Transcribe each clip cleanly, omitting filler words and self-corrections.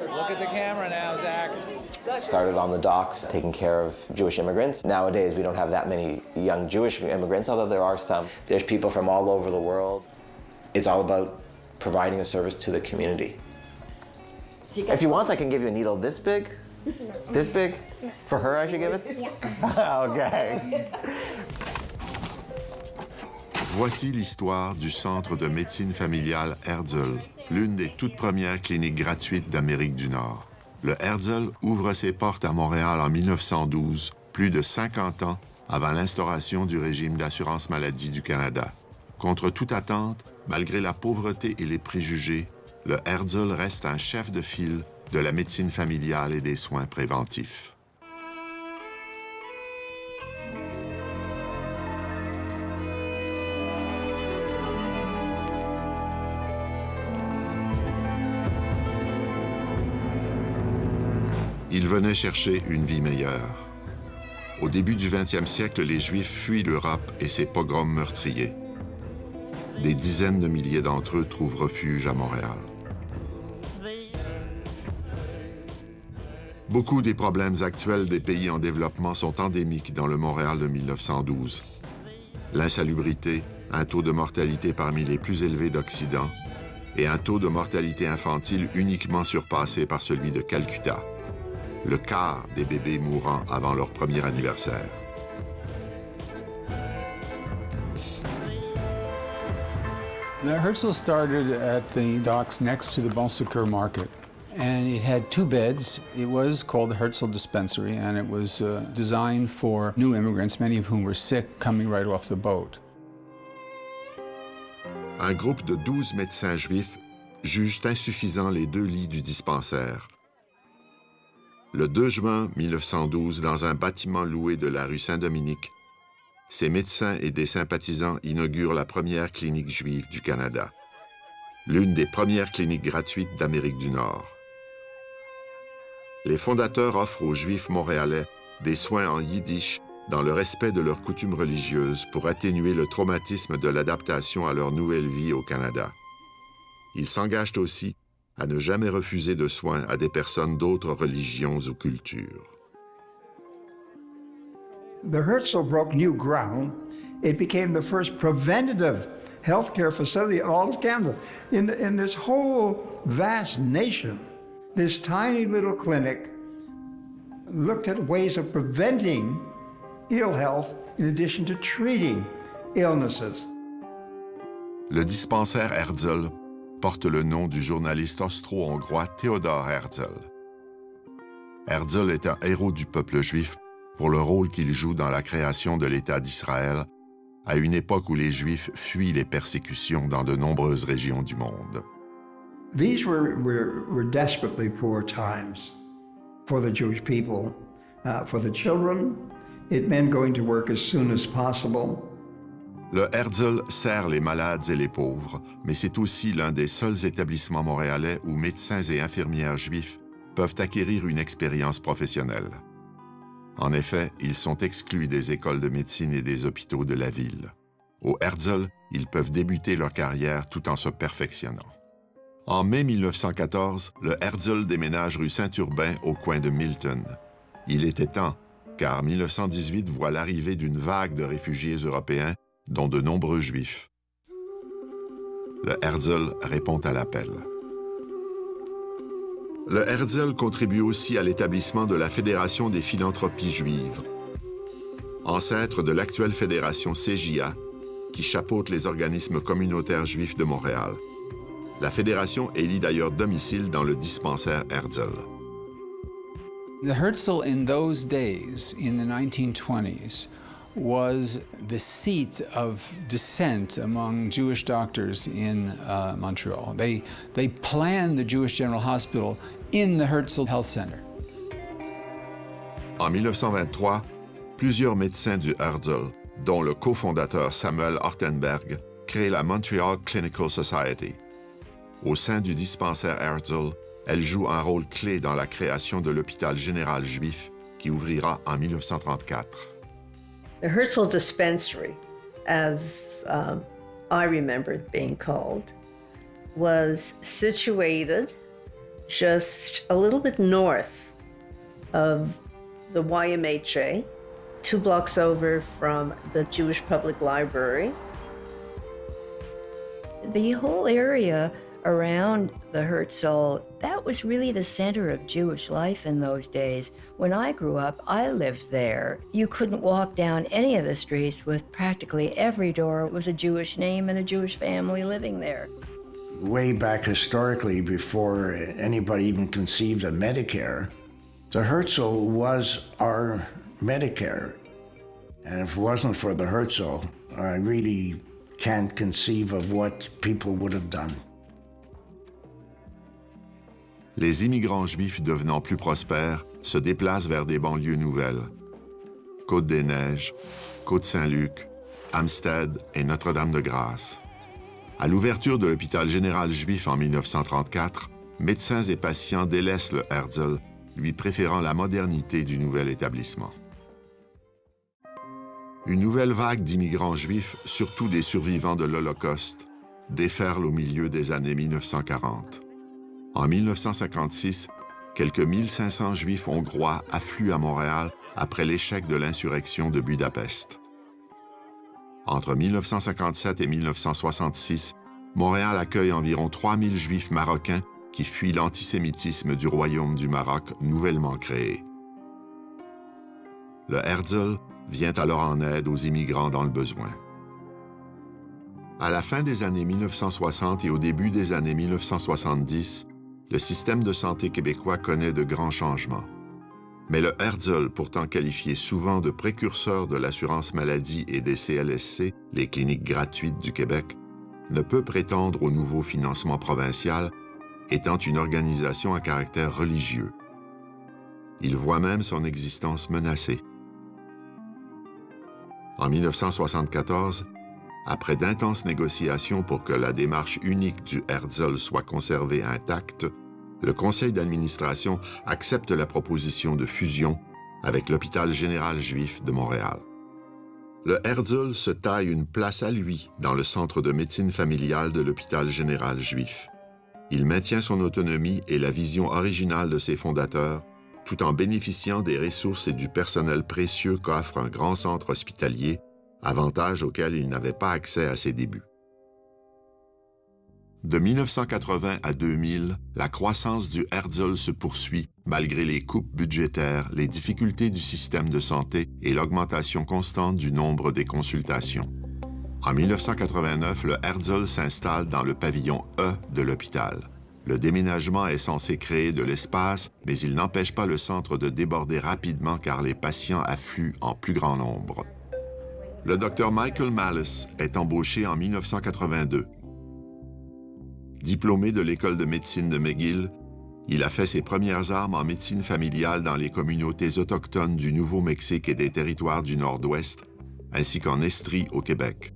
Look at the camera now, Zach. Started on the docks taking care of Jewish immigrants. Nowadays, we don't have that many young Jewish immigrants, although there are some. There's people from all over the world. It's all about providing a service to the community. If you want, I can give you a needle this big. This big? For her, I should give it? Yeah. Okay. Voici l'histoire du Centre de médecine familiale Herzl, l'une des toutes premières cliniques gratuites d'Amérique du Nord. Le Herzl ouvre ses portes à Montréal en 1912, plus de 50 ans avant l'instauration du régime d'assurance maladie du Canada. Contre toute attente, malgré la pauvreté et les préjugés, le Herzl reste un chef de file de la médecine familiale et des soins préventifs. Il venait chercher une vie meilleure. Au début du 20e siècle, les Juifs fuient l'Europe et ses pogroms meurtriers. Des dizaines de milliers d'entre eux trouvent refuge à Montréal. Beaucoup des problèmes actuels des pays en développement sont endémiques dans le Montréal de 1912. L'insalubrité, un taux de mortalité parmi les plus élevés d'Occident et un taux de mortalité infantile uniquement surpassé par celui de Calcutta. Le quart des bébés mourant avant leur premier anniversaire. The Herzl started at the docks next to the Bon Secours Market, and it had 2 beds. It was called the Herzl Dispensary, and it was designed for new immigrants, many of whom were sick coming right off the boat. Un groupe de 12 médecins juifs jugent insuffisants les 2 lits du dispensaire. Le 2 juin 1912, dans un bâtiment loué de la rue Saint-Dominique, ces médecins et des sympathisants inaugurent la première clinique juive du Canada, l'une des premières cliniques gratuites d'Amérique du Nord. Les fondateurs offrent aux Juifs montréalais des soins en yiddish dans le respect de leurs coutumes religieuses pour atténuer le traumatisme de l'adaptation à leur nouvelle vie au Canada. Ils s'engagent aussi à ne jamais refuser de soins à des personnes d'autres religions ou cultures. The Herzl broke new ground. It became the first preventative healthcare facility in all of Canada. In this whole vast nation, this tiny little clinic looked at ways of preventing ill health in addition to treating illnesses. Le dispensaire Herzl porte le nom du journaliste austro-hongrois Theodor Herzl. Herzl est un héros du peuple juif pour le rôle qu'il joue dans la création de l'État d'Israël, à une époque où les Juifs fuient les persécutions dans de nombreuses régions du monde. These were desperately poor times for the Jewish people. For the children, it meant going to work as soon as possible. Le Herzl sert les malades et les pauvres, mais c'est aussi l'un des seuls établissements montréalais où médecins et infirmières juifs peuvent acquérir une expérience professionnelle. En effet, ils sont exclus des écoles de médecine et des hôpitaux de la ville. Au Herzl, ils peuvent débuter leur carrière tout en se perfectionnant. En mai 1914, le Herzl déménage rue Saint-Urbain au coin de Milton. Il était temps, car 1918 voit l'arrivée d'une vague de réfugiés européens, dont de nombreux Juifs. Le Herzl répond à l'appel. Le Herzl contribue aussi à l'établissement de la Fédération des philanthropies juives, ancêtre de l'actuelle fédération CJA, qui chapeaute les organismes communautaires juifs de Montréal. La fédération élit d'ailleurs domicile dans le dispensaire Herzl. The Herzl in those days, in the 1920s, was the seat of dissent among Jewish doctors in Montreal. They planned the Jewish General Hospital in the Herzl Health Center. En 1923, plusieurs médecins du Herzl, dont le cofondateur Samuel Ortenberg, créent la Montreal Clinical Society. Au sein du dispensaire Herzl, elle joue un rôle clé dans la création de l'hôpital général juif qui ouvrira en 1934. The Herzl Dispensary, as I remember it being called, was situated just a little bit north of the YMHA, 2 blocks over from the Jewish Public Library. The whole area around the Herzl, that was really the center of Jewish life in those days. When I grew up, I lived there. You couldn't walk down any of the streets with practically every door was a Jewish name and a Jewish family living there. Way back historically, before anybody even conceived of Medicare, the Herzl was our Medicare. And if it wasn't for the Herzl, I really can't conceive of what people would have done. Les immigrants juifs devenant plus prospères se déplacent vers des banlieues nouvelles. Côte-des-Neiges, Côte-Saint-Luc, Hampstead et Notre-Dame-de-Grâce. À l'ouverture de l'hôpital général juif en 1934, médecins et patients délaissent le Herzl, lui préférant la modernité du nouvel établissement. Une nouvelle vague d'immigrants juifs, surtout des survivants de l'Holocauste, déferle au milieu des années 1940. En 1956, quelques 1500 Juifs hongrois affluent à Montréal après l'échec de l'insurrection de Budapest. Entre 1957 et 1966, Montréal accueille environ 3000 Juifs marocains qui fuient l'antisémitisme du Royaume du Maroc nouvellement créé. Le Herzl vient alors en aide aux immigrants dans le besoin. À la fin des années 1960 et au début des années 1970, le système de santé québécois connaît de grands changements. Mais le Herzl, pourtant qualifié souvent de précurseur de l'assurance maladie et des CLSC, les cliniques gratuites du Québec, ne peut prétendre au nouveau financement provincial, étant une organisation à caractère religieux. Il voit même son existence menacée. En 1974, après d'intenses négociations pour que la démarche unique du Herzl soit conservée intacte, le conseil d'administration accepte la proposition de fusion avec l'hôpital général juif de Montréal. Le Herzl se taille une place à lui dans le centre de médecine familiale de l'hôpital général juif. Il maintient son autonomie et la vision originale de ses fondateurs, tout en bénéficiant des ressources et du personnel précieux qu'offre un grand centre hospitalier, avantage auquel il n'avait pas accès à ses débuts. De 1980 à 2000, la croissance du Herzl se poursuit malgré les coupes budgétaires, les difficultés du système de santé et l'augmentation constante du nombre des consultations. En 1989, le Herzl s'installe dans le pavillon E de l'hôpital. Le déménagement est censé créer de l'espace, mais il n'empêche pas le centre de déborder rapidement car les patients affluent en plus grand nombre. Le Dr Michael Malice est embauché en 1982. Diplômé de l'École de médecine de McGill, il a fait ses premières armes en médecine familiale dans les communautés autochtones du Nouveau-Mexique et des territoires du Nord-Ouest, ainsi qu'en Estrie au Québec.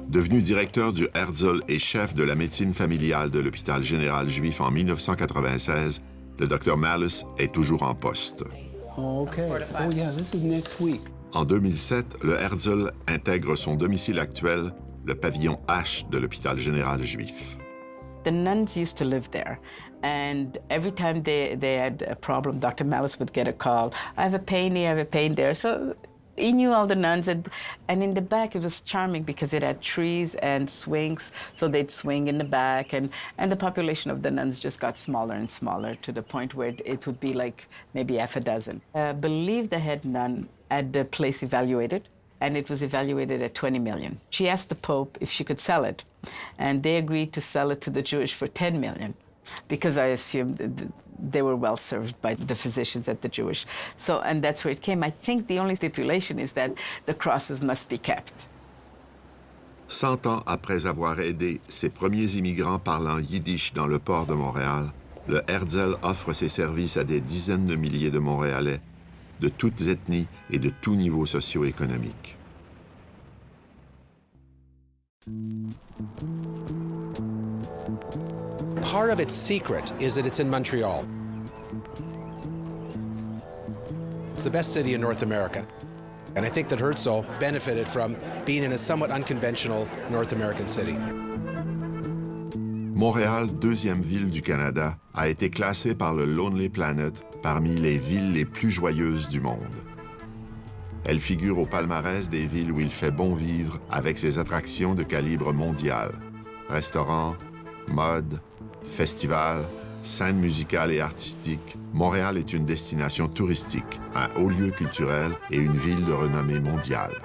Devenu directeur du Herzl et chef de la médecine familiale de l'hôpital général juif en 1996, le Dr Malice est toujours en poste. Oh, okay. Oh, yeah, this is next week. En 2007, le Herzl intègre son domicile actuel, le pavillon H de l'hôpital général juif. The nuns used to live there, and every time they had a problem, Dr. Malice would get a call. I have a pain here, I have a pain there. So he knew all the nuns, and in the back it was charming because it had trees and swings, so they'd swing in the back, and the population of the nuns just got smaller and smaller to the point where it would be like maybe half a dozen. I believe the head nun had the place evaluated, and it was evaluated at 20 million. She asked the Pope if she could sell it, and they agreed to sell it to the Jewish for 10 million, because I assumed they were well served by the physicians at the Jewish. So, and that's where it came. I think the only stipulation is that the crosses must be kept. 100 ans après avoir aidé ses premiers immigrants parlant yiddish dans le port de Montréal, le Herzl offre ses services à des dizaines de milliers de Montréalais, de toutes ethnies et de tout niveau socio-économique. Part of its secret is that it's in Montreal. It's the best city in North America. And I think that Herzl benefited from being in a somewhat unconventional North American city. Montréal, deuxième ville du Canada, a été classée par le Lonely Planet parmi les villes les plus joyeuses du monde. Elle figure au palmarès des villes où il fait bon vivre avec ses attractions de calibre mondial. Restaurants, mode, festivals, scènes musicales et artistiques, Montréal est une destination touristique, un haut lieu culturel et une ville de renommée mondiale.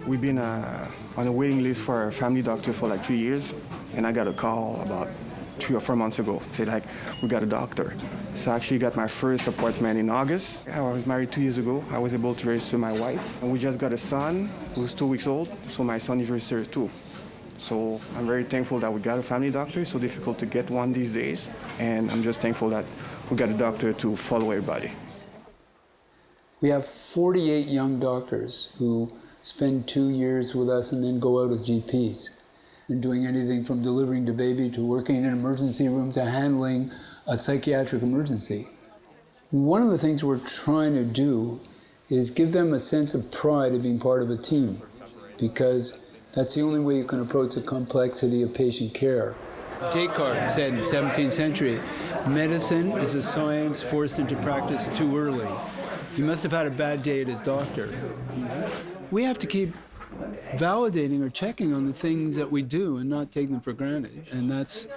We've been on a waiting list for a family doctor for like 3 years, and I got a call about 3 or 4 months ago. Say like, we got a doctor. So I actually got my first appointment in August. I was married 2 years ago. I was able to register my wife. And we just got a son who's 2 weeks old, so my son is registered too. So I'm very thankful that we got a family doctor. It's so difficult to get one these days. And I'm just thankful that we got a doctor to follow everybody. We have 48 young doctors who spend 2 years with us and then go out as GPs. And doing anything from delivering the baby to working in an emergency room to handling a psychiatric emergency. One of the things we're trying to do is give them a sense of pride of being part of a team, because that's the only way you can approach the complexity of patient care. Descartes said in the 17th century, medicine is a science forced into practice too early. He must have had a bad day at his doctor. We have to keep validating or checking on the things that we do and not take them for granted. And that's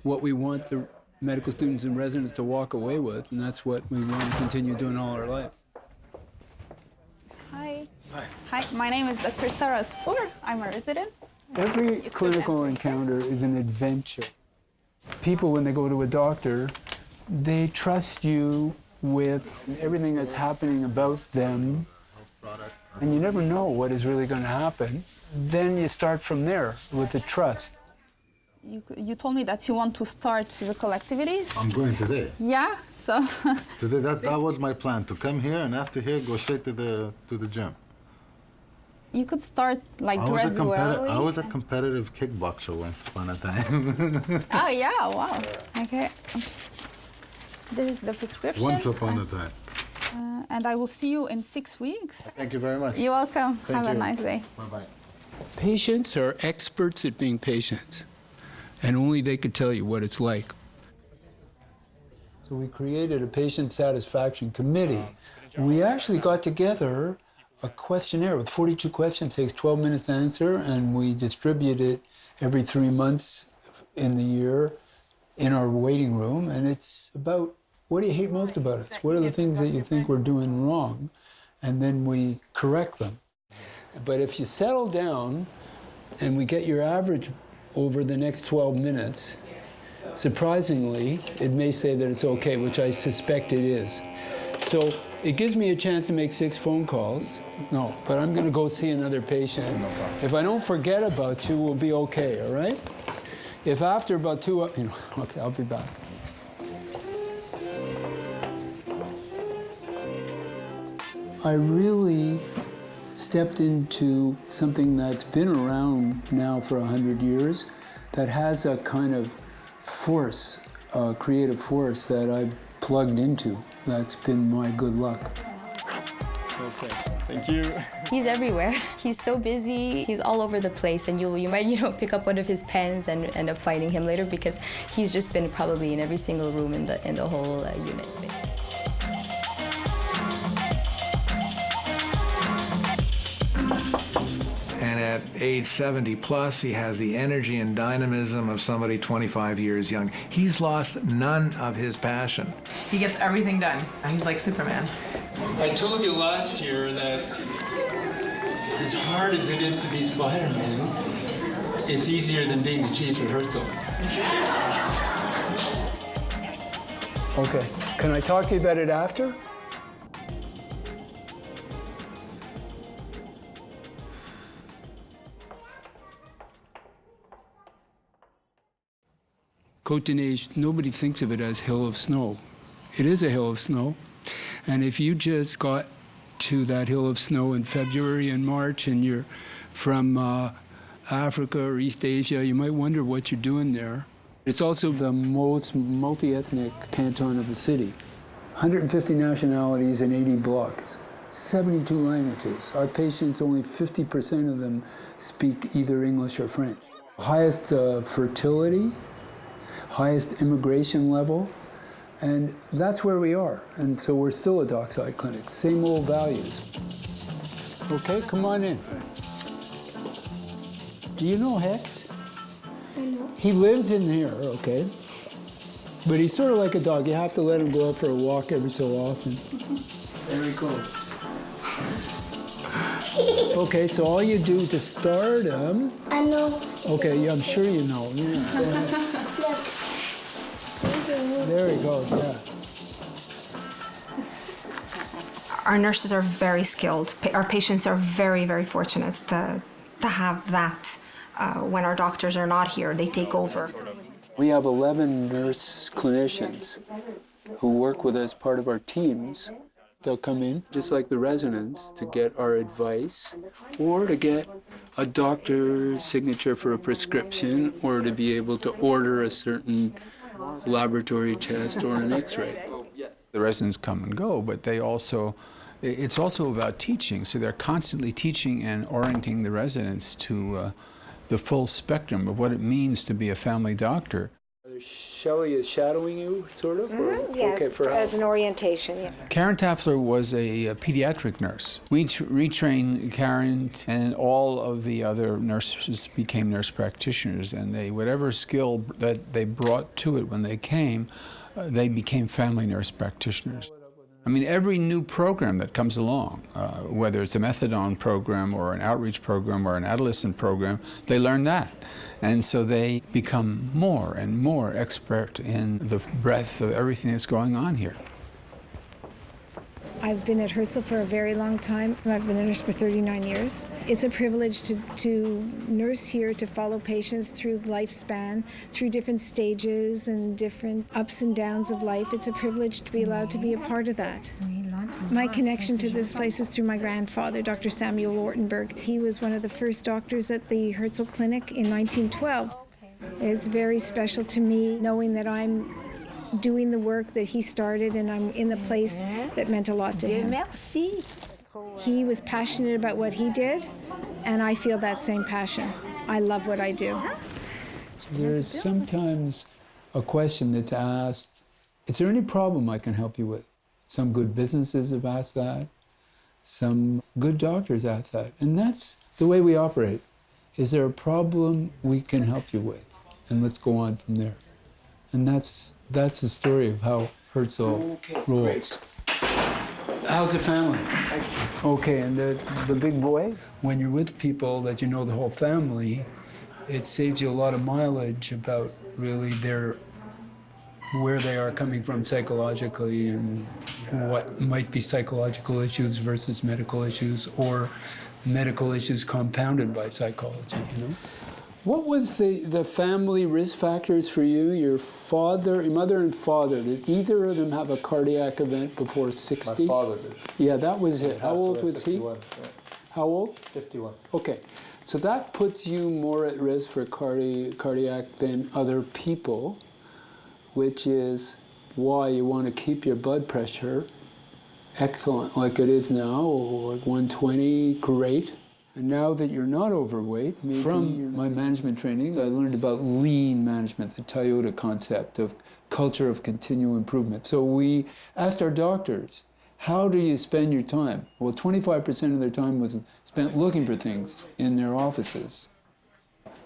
what we want the medical students and residents to walk away with, and that's what we want to continue doing all our life. Hi. Hi, my name is Dr. Sarah Spoor. I'm a resident. Every clinical encounter is an adventure. People, when they go to a doctor, they trust you with everything that's happening about them, and you never know what is really going to happen. Then you start from there with the trust. You told me that you want to start physical activities. I'm going today. Yeah, so. Today, that was my plan, to come here and after here, go straight to the gym. You could start like gradually. I was a competitive kickboxer once upon a time. Oh yeah, wow. Okay. There's the prescription. Once upon a time. And I will see you in 6 weeks. Thank you very much. You're welcome. Thank Have you. a nice day. Bye-bye. Patients are experts at being patients, and only they could tell you what it's like. So we created a patient satisfaction committee. We actually got together a questionnaire with 42 questions, takes 12 minutes to answer, and we distribute it every 3 months in the year in our waiting room, and it's about, what do you hate most about us? What are the things that you think we're doing wrong? And then we correct them. But if you settle down and we get your average over the next 12 minutes, surprisingly, it may say that it's okay, which I suspect it is. So it gives me a chance to make 6 phone calls. No, but I'm going to go see another patient. If I don't forget about you, we'll be okay, all right? If after about 2, okay, I'll be back. I really stepped into something that's been around now for 100 years, that has a kind of force, a creative force that I've plugged into. That's been my good luck. Okay, thank you. He's everywhere. He's so busy. He's all over the place, and you might, pick up one of his pens and end up fighting him later, because he's just been probably in every single room in the whole unit. And at age 70 plus, he has the energy and dynamism of somebody 25 years young. He's lost none of his passion. He gets everything done. He's like Superman. I told you last year that as hard as it is to be Spider-Man, it's easier than being the chief at Herzl. Okay, can I talk to you about it after? Côte-des-Neiges, nobody thinks of it as hill of snow. It is a hill of snow. And if you just got to that hill of snow in February and March and you're from Africa or East Asia, you might wonder what you're doing there. It's also the most multi-ethnic canton of the city. 150 nationalities and 80 blocks, 72 languages. Our patients, only 50% of them speak either English or French. Highest fertility, highest immigration level, and that's where we are. And so we're still a dockside clinic, same old values. Okay, come on in. Do you know Hex? I know. He lives in here, okay? But he's sort of like a dog. You have to let him go out for a walk every so often. There he goes. Okay, so all you do to start him... I know. Okay, yeah, I'm sure you know. Yeah, go ahead. There he goes, yeah. Our nurses are very skilled. Our patients are very, very fortunate to have that. When our doctors are not here, they take over. We have 11 nurse clinicians who work with us, part of our teams. They'll come in, just like the residents, to get our advice or to get a doctor's signature for a prescription or to be able to order a certain laboratory test or an x-ray. The residents come and go, but it's also about teaching. So they're constantly teaching and orienting the residents to the full spectrum of what it means to be a family doctor. Shelley is shadowing you, sort of? Yeah, okay, as an orientation, yeah. Karen Taffler was a pediatric nurse. We retrained Karen, and all of the other nurses became nurse practitioners, and whatever skill that they brought to it when they came, they became family nurse practitioners. I mean, every new program that comes along, whether it's a methadone program or an outreach program or an adolescent program, they learn that. And so they become more and more expert in the breadth of everything that's going on here. I've been at Herzl for a very long time. I've been a nurse for 39 years. It's a privilege to nurse here, to follow patients through lifespan, through different stages and different ups and downs of life. It's a privilege to be allowed to be a part of that. My connection to this place is through my grandfather, Dr. Samuel Ortenberg. He was one of the first doctors at the Herzl Clinic in 1912. It's very special to me knowing that I'm doing the work that he started and I'm in the place that meant a lot to him. Merci. He was passionate about what he did, and I feel that same passion. I love what I do. There's sometimes a question that's asked, is there any problem I can help you with? Some good businesses have asked that. Some good doctors ask that. And that's the way we operate. Is there a problem we can help you with? And let's go on from there. And that's the story of how Herzl rolls. How's the family? Okay, and the big boy? When you're with people that you know the whole family, it saves you a lot of mileage about really where they are coming from psychologically and what might be psychological issues versus medical issues or medical issues compounded by psychology, you know? What was the family risk factors for you? Your mother and father, did either of them have a cardiac event before 60? My father did. Yeah, that was it. How old was he? 51, yeah. How old? 51. Okay, so that puts you more at risk for cardiac than other people, which is why you want to keep your blood pressure excellent like it is now, or like 120, great. And now that you're not overweight, from my management training, I learned about lean management, the Toyota concept of culture of continual improvement. So we asked our doctors, how do you spend your time? Well, 25% of their time was spent looking for things in their offices.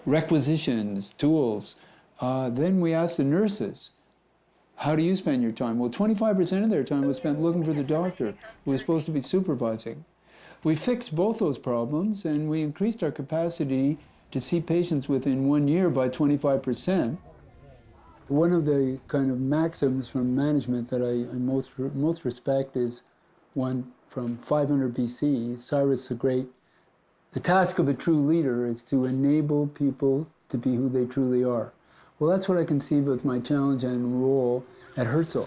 Requisitions, tools. Then we asked the nurses, how do you spend your time? Well, 25% of their time was spent looking for the doctor who was supposed to be supervising. We fixed both those problems, and we increased our capacity to see patients within 1 year by 25%. One of the kind of maxims from management that I most respect is one from 500 BC, Cyrus the Great. The task of a true leader is to enable people to be who they truly are. Well, that's what I conceive with my challenge and role at Herzl.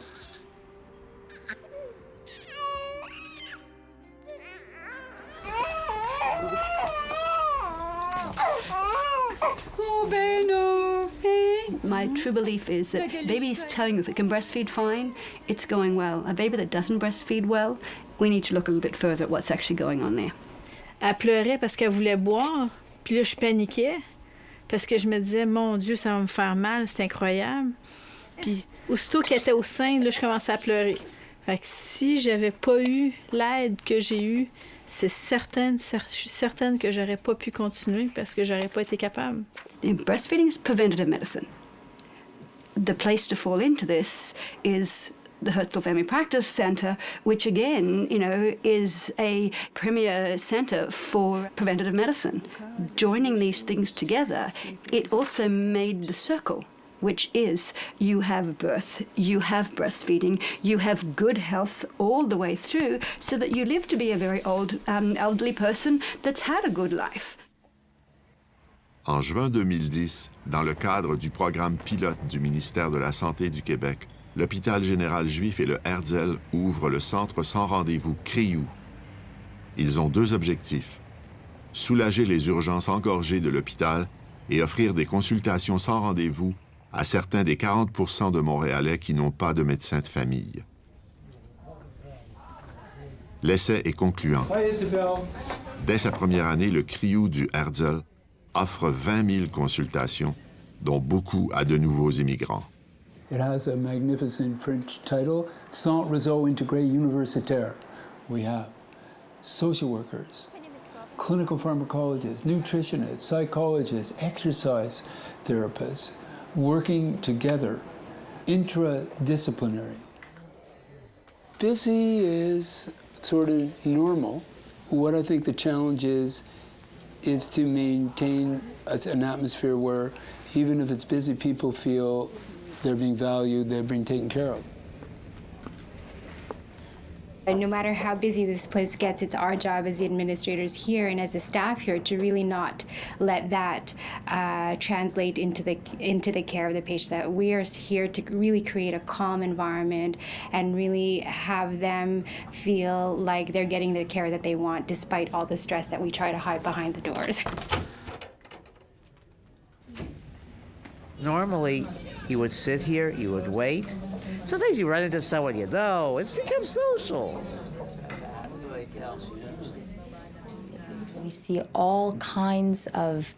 Oh, Beno. Hey. My true belief is that a baby is telling you if it can breastfeed fine, it's going well. A baby that doesn't breastfeed well, we need to look a little bit further at what's actually going on there. Elle pleurait parce qu'elle voulait boire, puis là, je paniquais. parce que je me disais, mon Dieu, ça va me faire mal, c'est incroyable. Puis aussitôt qu'elle était au sein, là, je commençais à pleurer. Fait que si j'avais pas eu l'aide que j'ai eue, je suis certaine que j'aurais pas pu continuer parce que j'aurais pas été capable. Breastfeeding is preventative medicine. The place to fall into this is the Herzl Family Practice Center, which again, is a premier center for preventative medicine. Joining these things together, it also made the circle, which is you have birth, you have breastfeeding, you have good health all the way through so that you live to be a very old, elderly person that's had a good life. En juin 2010, dans le cadre du programme pilote du ministère de la Santé du Québec, l'Hôpital général juif et le Herzl ouvrent le centre sans rendez-vous CRIU. Ils ont 2 objectifs: soulager les urgences engorgées de l'hôpital et offrir des consultations sans rendez-vous à certains des 40% de Montréalais qui n'ont pas de médecin de famille. L'essai est concluant. Dès sa première année, le CRIU du Herzl offre 20 000 consultations, dont beaucoup à de nouveaux immigrants. It has a magnificent French title, Centre Réseau Intégré Universitaire. We have social workers, clinical pharmacologists, nutritionists, psychologists, exercise therapists, working together, intradisciplinary. Busy is sort of normal. What I think the challenge is to maintain an atmosphere where even if it's busy, people feel they're being valued, they're being taken care of. And no matter how busy this place gets, it's our job as the administrators here and as the staff here to really not let that translate into the care of the patient. That we are here to really create a calm environment and really have them feel like they're getting the care that they want, despite all the stress that we try to hide behind the doors. Normally, you would sit here, you would wait. Sometimes you run into someone you know. It's become social. We see all kinds of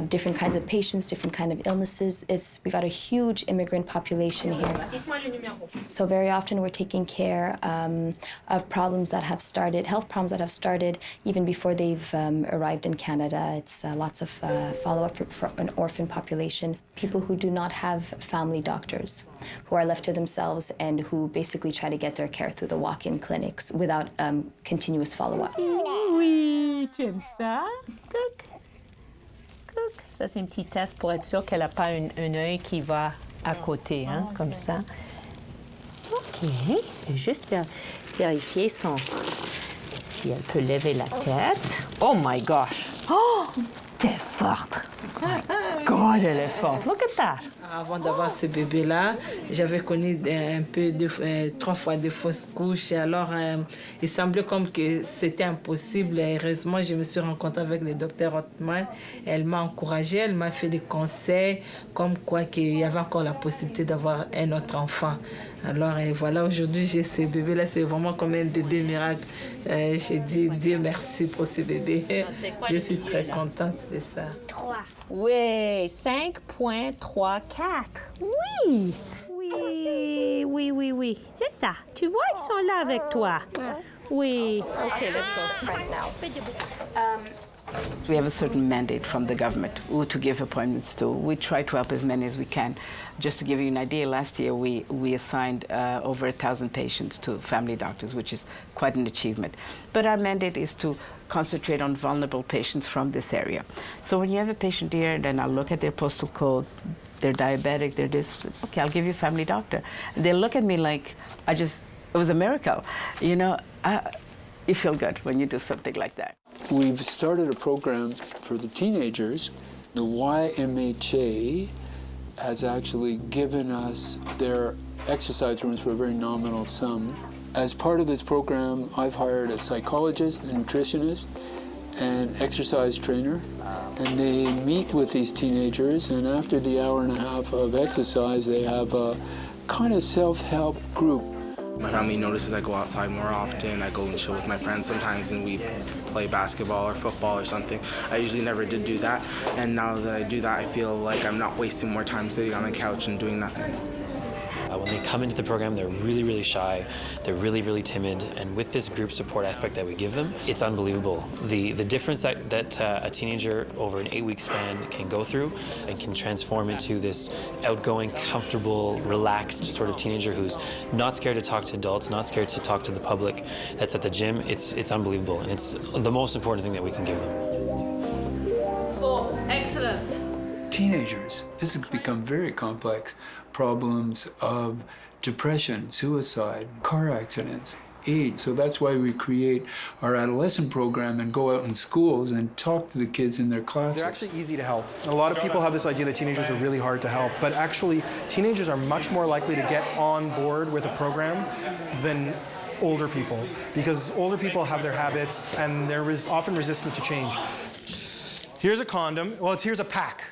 different kinds of patients, different kind of illnesses. We got a huge immigrant population here. So very often we're taking care of problems that have started, health problems that have started even before they've arrived in Canada. It's lots of follow-up for an orphan population. People who do not have family doctors, who are left to themselves and who basically try to get their care through the walk-in clinics without continuous follow-up. Oui, tu aimes ça? Couc. Couc. Ça, c'est un petit test pour être sûr qu'elle n'a pas un œil qui va à côté, hein, comme ça. OK. Je vais juste vérifier si elle peut lever la tête. Oh my gosh! Oh! T'es forte! God, elle est forte. Look at that! Avant d'avoir ce bébé-là, j'avais connu un peu 3 fois de fausses couches. Et alors, il semblait comme que c'était impossible. Et heureusement, je me suis rencontrée avec le docteur Ottman. Elle m'a encouragée, elle m'a fait des conseils, comme quoi qu'il y avait encore la possibilité d'avoir un autre enfant. Alors, et voilà, aujourd'hui, j'ai ce bébé-là. C'est vraiment comme un bébé miracle. J'ai dit Dieu merci pour ce bébé. Je suis très contente de ça. 3. Oui, 5.34. Oui! Oui, oui, oui, oui. C'est ça. Tu vois, ils sont là avec toi. Oui. Okay, let's go right now. We have a certain mandate from the government who to give appointments to. We try to help as many as we can. Just to give you an idea, last year we assigned over 1,000 patients to family doctors, which is quite an achievement. But our mandate is to concentrate on vulnerable patients from this area. So when you have a patient here, then I'll look at their postal code, they're diabetic, they're this, okay, I'll give you a family doctor. And they look at me like it was a miracle. You know, you feel good when you do something like that. We've started a program for the teenagers. The YMHA has actually given us their exercise rooms for a very nominal sum. As part of this program, I've hired a psychologist, a nutritionist, and exercise trainer, and they meet with these teenagers, and after the hour and a half of exercise, they have a kind of self-help group My family notices I go outside more often. I go and chill with my friends sometimes and we play basketball or football or something. I usually never did do that. And now that I do that, I feel like I'm not wasting more time sitting on the couch and doing nothing. When they come into the program, they're really, really shy. They're really, really timid. And with this group support aspect that we give them, it's unbelievable. The difference that a teenager over an 8-week span can go through and can transform into this outgoing, comfortable, relaxed sort of teenager who's not scared to talk to adults, not scared to talk to the public that's at the gym. It's unbelievable. And it's the most important thing that we can give them. 4. Excellent. Teenagers, this has become very complex. Problems of depression, suicide, car accidents, AIDS. So that's why we create our adolescent program and go out in schools and talk to the kids in their classes. They're actually easy to help. A lot of people have this idea that teenagers are really hard to help, but actually teenagers are much more likely to get on board with a program than older people, because older people have their habits and they're often resistant to change. Here's a condom. Well, here's a pack.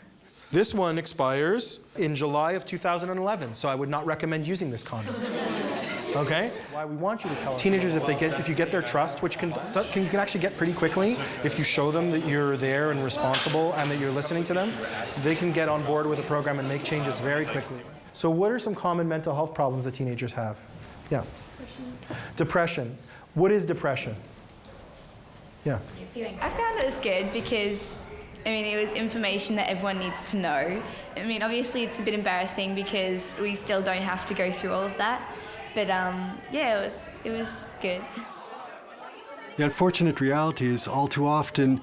This one expires in July of 2011, so I would not recommend using this condom. Okay? Why we want you to tell teenagers, if you get their trust, which you can actually get pretty quickly, if you show them that you're there and responsible and that you're listening to them, they can get on board with the program and make changes very quickly. So what are some common mental health problems that teenagers have? Yeah. Depression. What is depression? Yeah. I found it was good because it was information that everyone needs to know. Obviously it's a bit embarrassing because we still don't have to go through all of that. But yeah, it was good. The unfortunate reality is all too often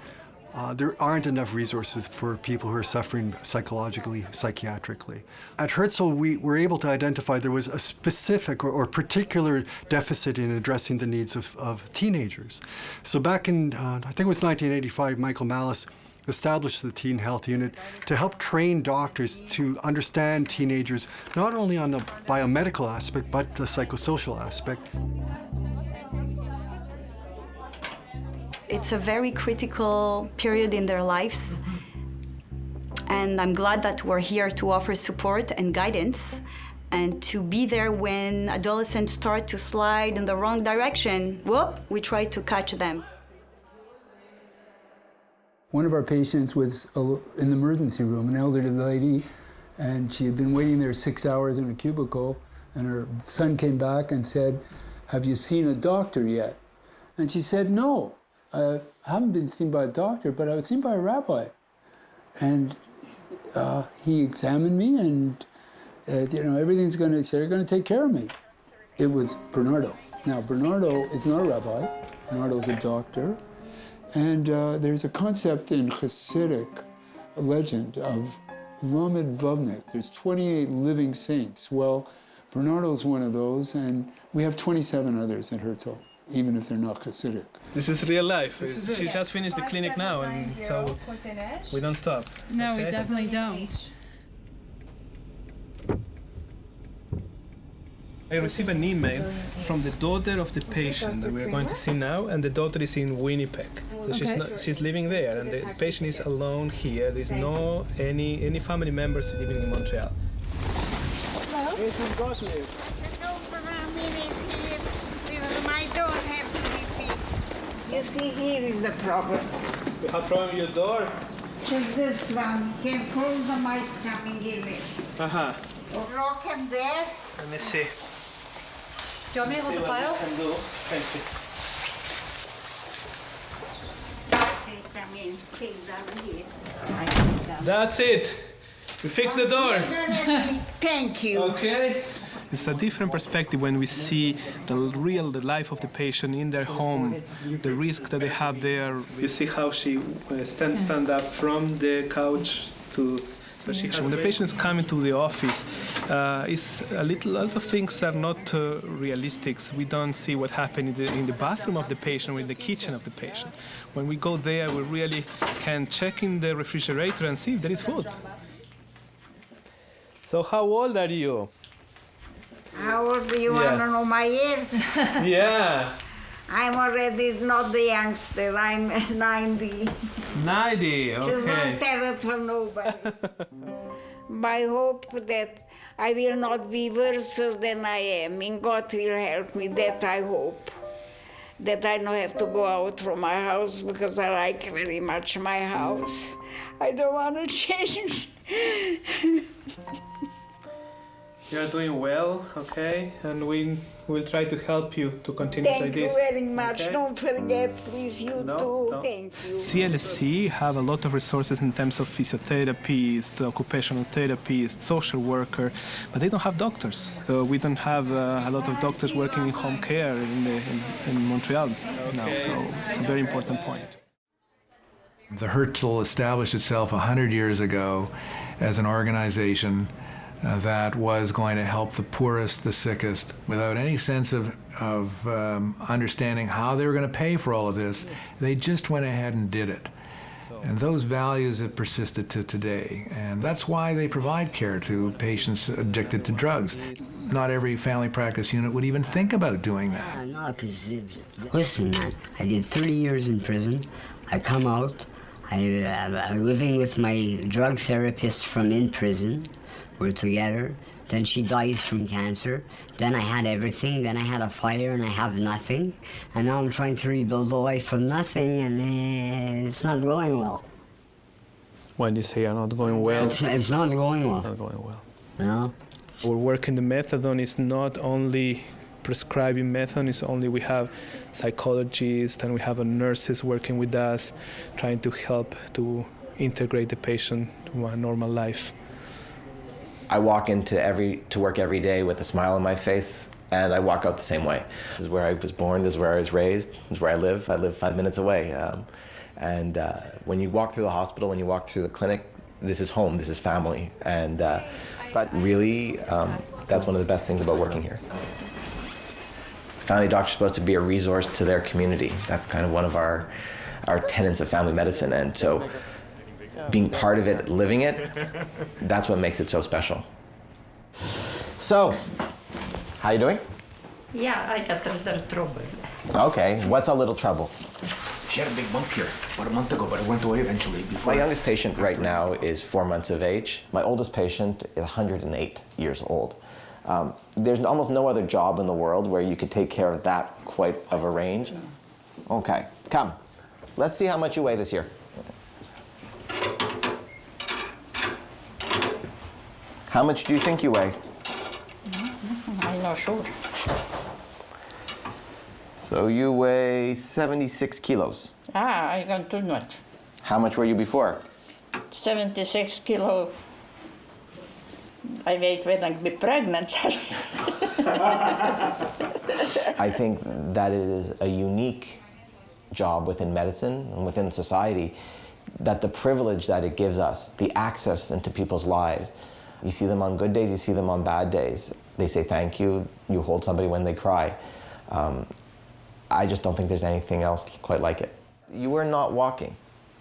there aren't enough resources for people who are suffering psychologically, psychiatrically. At Herzl, we were able to identify there was a specific or particular deficit in addressing the needs of teenagers. So back in, I think it was 1985, Michael Malice established the Teen Health Unit to help train doctors to understand teenagers, not only on the biomedical aspect, but the psychosocial aspect. It's a very critical period in their lives, and I'm glad that we're here to offer support and guidance and to be there when adolescents start to slide in the wrong direction. Whoop, we try to catch them. One of our patients was in the emergency room, an elderly lady, and she had been waiting there 6 hours in a cubicle, and her son came back and said, "Have you seen a doctor yet?" And she said, "No, I haven't been seen by a doctor, but I was seen by a rabbi." And he examined me and, everything's they're going to take care of me. It was Bernardo. Now, Bernardo is not a rabbi. Bernardo's a doctor. And there's a concept in Hasidic legend of Lamed Vavnik. There's 28 living saints. Well, Bernardo's one of those, and we have 27 others at Herzl, even if they're not Hasidic. This is real life. She just finished the clinic now, and so we don't stop. No, okay? we definitely don't. I received an email from the daughter of the patient that we are going to see now, and the daughter is in Winnipeg. So she's living there, and the patient is alone here. There's no any family members living in Montreal. Hello? My door has to be fixed. You see, here is the problem. You have problem with your door? Just this one. Can close the mice coming in it. Uh-huh. Lock them there. Let me see. Do you want me to hold the files? Thank you. Come in, take down here. That's it. We fixed the door. Thank you. Okay. It's a different perspective when we see the life of the patient in their home, the risk that they have there. You see how she stand up from the couch to. When the patient is coming to the office, it's a lot of things are not realistic. We don't see what happened in the bathroom of the patient or in the kitchen of the patient. When we go there, we really can check in the refrigerator and see if there is food. So how old are you? How old do you want to know my years? Yeah. I'm already not the youngster. I'm 90. 90, okay. Just don't tell it to nobody. I hope that I will not be worse than I am, and God will help me, that I hope. That I don't have to go out from my house because I like very much my house. I don't want to change. You're doing well, okay? And we will try to help you to continue like this. Thank you very much. Okay? Don't forget, please, you too. No. Thank you. CLSC have a lot of resources in terms of physiotherapists, occupational therapists, social worker, but they don't have doctors. So we don't have a lot of doctors working in home care in Montreal now, so it's a very important point. The Herzl established itself 100 years ago as an organization that was going to help the poorest, the sickest, without any sense of understanding how they were going to pay for all of this. They just went ahead and did it. And those values have persisted to today. And that's why they provide care to patients addicted to drugs. Not every family practice unit would even think about doing that. No, because, listen, man, I did 30 years in prison. I come out. I'm living with my drug therapist from in prison. We're together. Then she dies from cancer. Then I had everything. Then I had a fire and I have nothing. And now I'm trying to rebuild a life from nothing, and it's not going well. When you say you're not going well? It's not going well. It's not going well. No? Our work in the methadone is not only prescribing methadone, it's only we have psychologists and we have nurses working with us, trying to help to integrate the patient to a normal life. I walk into work every day with a smile on my face, and I walk out the same way. This is where I was born, this is where I was raised, this is where I live. I live 5 minutes away. When you walk through the hospital, when you walk through the clinic, this is home, this is family. But really, that's one of the best things about working here. Family doctor is supposed to be a resource to their community. That's kind of one of our tenets of family medicine. And so being part of it, living it, that's what makes it so special. So, how you doing? Yeah, I got a little trouble. Okay, what's a little trouble? She had a big bump here about a month ago, but it went away eventually. My youngest patient right now is 4 months of age. My oldest patient is 108 years old. There's almost no other job in the world where you could take care of that quite of a range. Okay, come. Let's see how much you weigh this year. How much do you think you weigh? I'm not sure. So you weigh 76 kilos. I got too much. How much were you before? 76 kilo. I wait when I be pregnant. I think that it is a unique job within medicine and within society, that the privilege that it gives us, the access into people's lives. You see them on good days, you see them on bad days. They say thank you, you hold somebody when they cry. I just don't think there's anything else quite like it. You were not walking.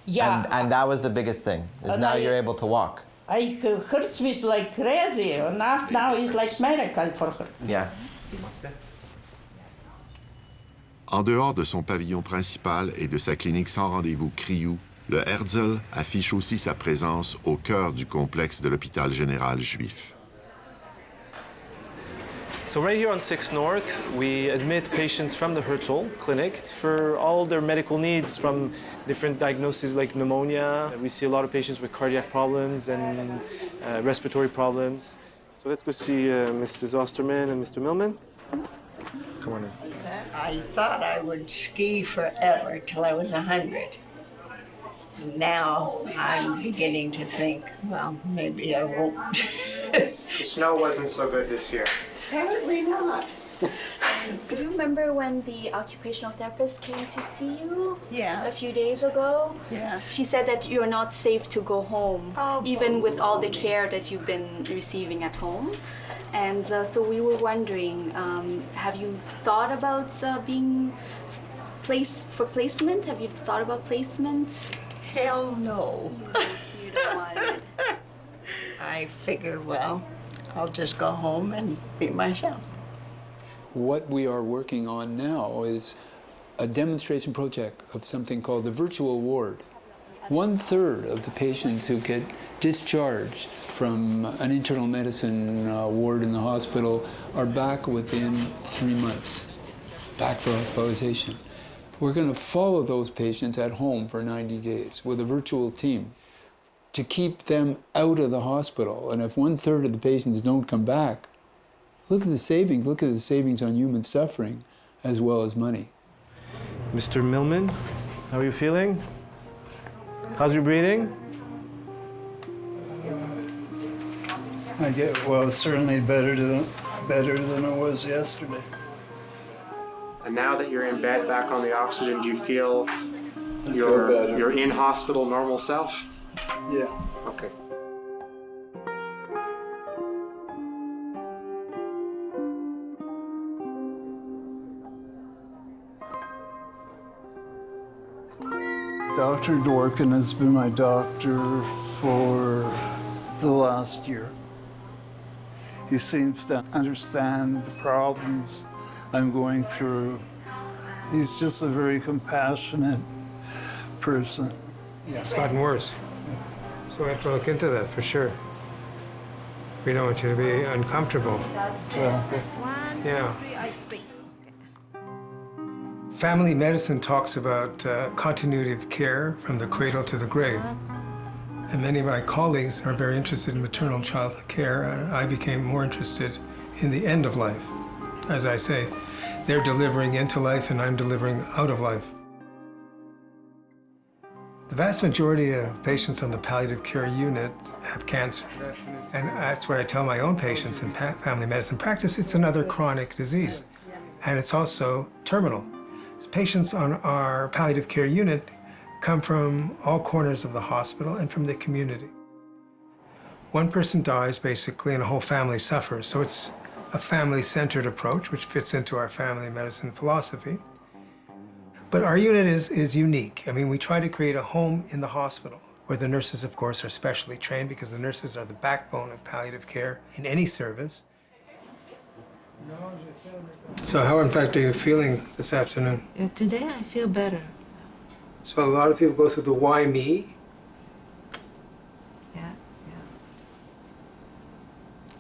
Yeah. And that was the biggest thing. Now you're able to walk. I hurts me like crazy, and now it's like miracle for her. Yeah. En dehors de son pavillon principal et de sa clinique sans rendez-vous CRIOU, le Herzl affiche aussi sa présence au cœur du complexe de l'hôpital général juif. So right here on 6th North, we admit patients from the Herzl Clinic for all their medical needs, from different diagnoses like pneumonia. We see a lot of patients with cardiac problems and respiratory problems. So let's go see Mrs. Osterman and Mr. Millman. Come on in. I thought I would ski forever till I was 100. Now I'm beginning to think, well, maybe I won't. The snow wasn't so good this year. Apparently not. Do you remember when the occupational therapist came to see you a few days ago? Yeah. She said that you're not safe to go home, even with all the care that you've been receiving at home. And so we were wondering, have you thought about being placed for placement? Have you thought about placement? Hell no. You don't want it. I figure, well, I'll just go home and be myself. What we are working on now is a demonstration project of something called the virtual ward. 1/3 of the patients who get discharged from an internal medicine ward in the hospital are back within 3 months, back for hospitalization. We're going to follow those patients at home for 90 days with a virtual team to keep them out of the hospital. And if 1/3 of the patients don't come back, look at the savings. Look at the savings on human suffering as well as money. Mr. Millman, how are you feeling? How's your breathing? I get, well, certainly better than it was yesterday. And now that you're in bed, back on the oxygen, do you feel better. your in-hospital normal self? Yeah. Okay. Dr. Dworkin has been my doctor for the last year. He seems to understand the problems I'm going through. He's just a very compassionate person. Yeah, it's gotten worse. So we have to look into that for sure. We don't want you to be uncomfortable. Yeah. Family medicine talks about continuity of care from the cradle to the grave. And many of my colleagues are very interested in maternal child care, and I became more interested in the end of life. As I say, they're delivering into life and I'm delivering out of life. The vast majority of patients on the palliative care unit have cancer. And that's what I tell my own patients in family medicine practice. It's another chronic disease. And it's also terminal. Patients on our palliative care unit come from all corners of the hospital and from the community. One person dies, basically, and a whole family suffers. So it's a family-centered approach, which fits into our family medicine philosophy. But our unit is unique. I mean, we try to create a home in the hospital, where the nurses, of course, are specially trained, because the nurses are the backbone of palliative care in any service. So how, in fact, are you feeling this afternoon? Today I feel better. So a lot of people go through the why me? Yeah.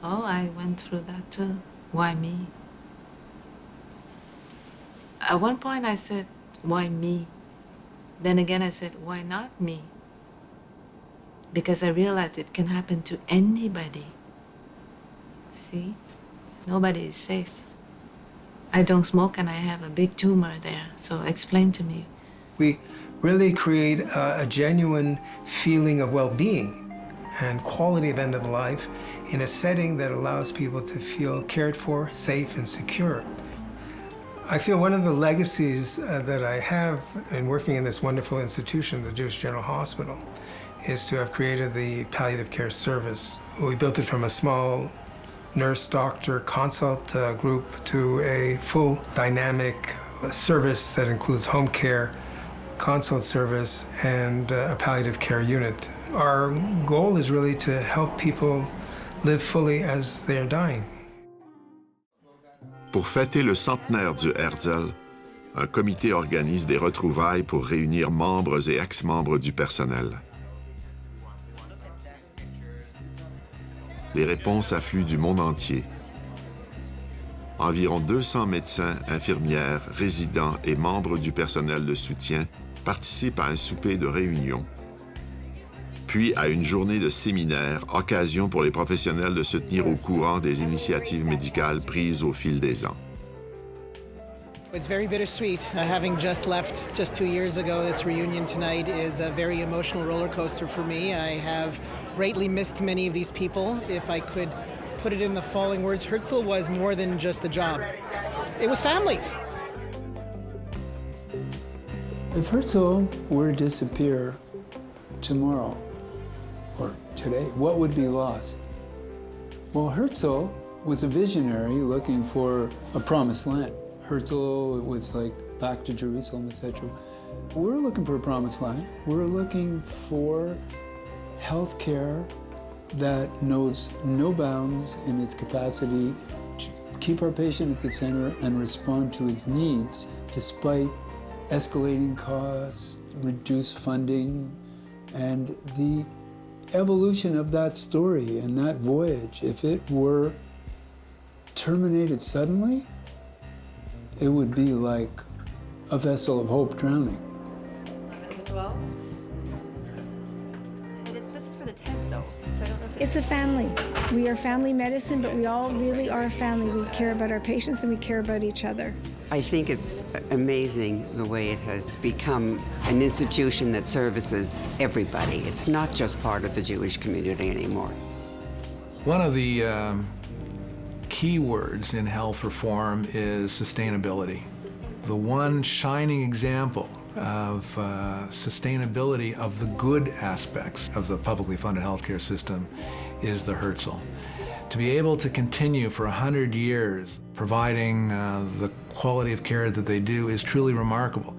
Oh, I went through that too. Why me? At one point I said, why me? Then again I said, why not me? Because I realized it can happen to anybody. See? Nobody is safe. I don't smoke and I have a big tumor there, so explain to me. We really create a genuine feeling of well-being and quality of end of life in a setting that allows people to feel cared for, safe, and secure. I feel one of the legacies that I have in working in this wonderful institution, the Jewish General Hospital, is to have created the palliative care service. We built it from a small nurse-doctor consult group to a full dynamic service that includes home care, consult service, and a palliative care unit. Our goal is really to help people live fully as they are dying. Pour fêter le centenaire du Herzl, un comité organise des retrouvailles pour réunir membres et ex-membres du personnel. Les réponses affluent du monde entier. Environ 200 médecins, infirmières, résidents et membres du personnel de soutien participent à un souper de réunion, puis à une journée de séminaire, occasion pour les professionnels de se tenir au courant des initiatives médicales prises au fil des ans. It's very bittersweet. Having just left just 2 years ago, this reunion tonight is a very emotional roller coaster for me. I have greatly missed many of these people. If I could put it in the following words, Herzl was more than just a job. It was family. If Herzl were to disappear tomorrow or today, what would be lost? Well, Herzl was a visionary looking for a promised land. Herzl was like back to Jerusalem, etc. We're looking for a promised land. We're looking for health care that knows no bounds in its capacity to keep our patient at the center and respond to its needs despite escalating costs, reduced funding, And the evolution of that story and that voyage, if it were terminated suddenly, it would be like a vessel of hope drowning. 11 to 12? This is for the 10s, though, so I don't know if It's a family. We are family medicine, but we all really are a family. We care about our patients and we care about each other. I think it's amazing the way it has become an institution that services everybody. It's not just part of the Jewish community anymore. One of the key words in health reform is sustainability. The one shining example of sustainability of the good aspects of the publicly funded healthcare system is the Herzl. To be able to continue for 100 years providing the quality of care that they do is truly remarkable.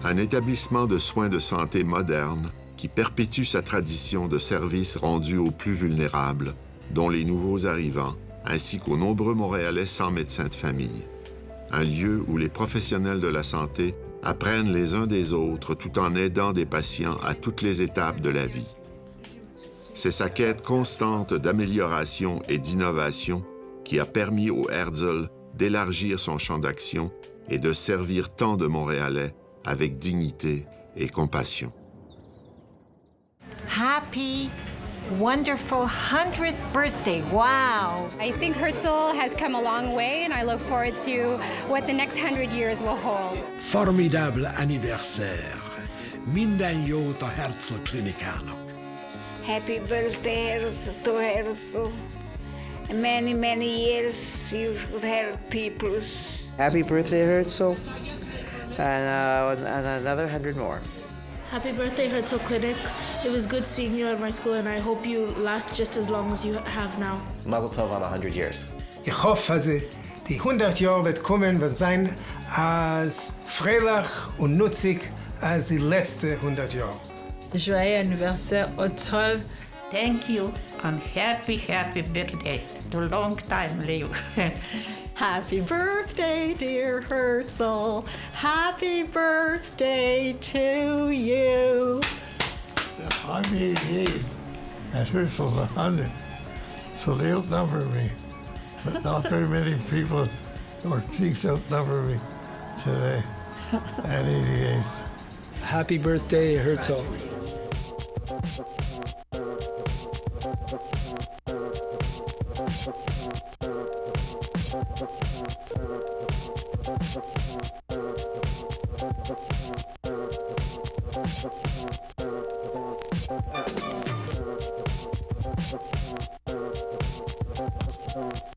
Un établissement de soins de santé moderne qui perpétue sa tradition de services rendus aux plus vulnérables, dont les nouveaux arrivants, ainsi qu'aux nombreux Montréalais sans médecin de famille. Un lieu où les professionnels de la santé apprennent les uns des autres tout en aidant des patients à toutes les étapes de la vie. C'est sa quête constante d'amélioration et d'innovation qui a permis au Herzl d'élargir son champ d'action et de servir tant de Montréalais avec dignité et compassion. Happy, wonderful 100th birthday. Wow. I think Herzl has come a long way, and I look forward to what the next 100 years will hold. Formidable anniversaire. Minden jót a Herzl klinikának. Happy birthday, Herzl, to Herzl. Many, many years you should help people. Happy birthday, Herzl. And another 100 more. Happy birthday, Herzl Clinic. It was good seeing you at my school, and I hope you last just as long as you have now. Mazel tov on 100 years. Ich hoffe, also, die 100 Jahre wird kommen, wird sein als freilich und nutzig als die letzten 100 Jahre. Joyeux anniversaire, Herzl. Thank you and happy birthday. To long time live. Happy birthday, dear Herzl. Happy birthday to you. I'm 88 and Herzl's 100, so they outnumber me. But not very many people or things outnumber me today at 88. Happy birthday, Herzl. Thank you.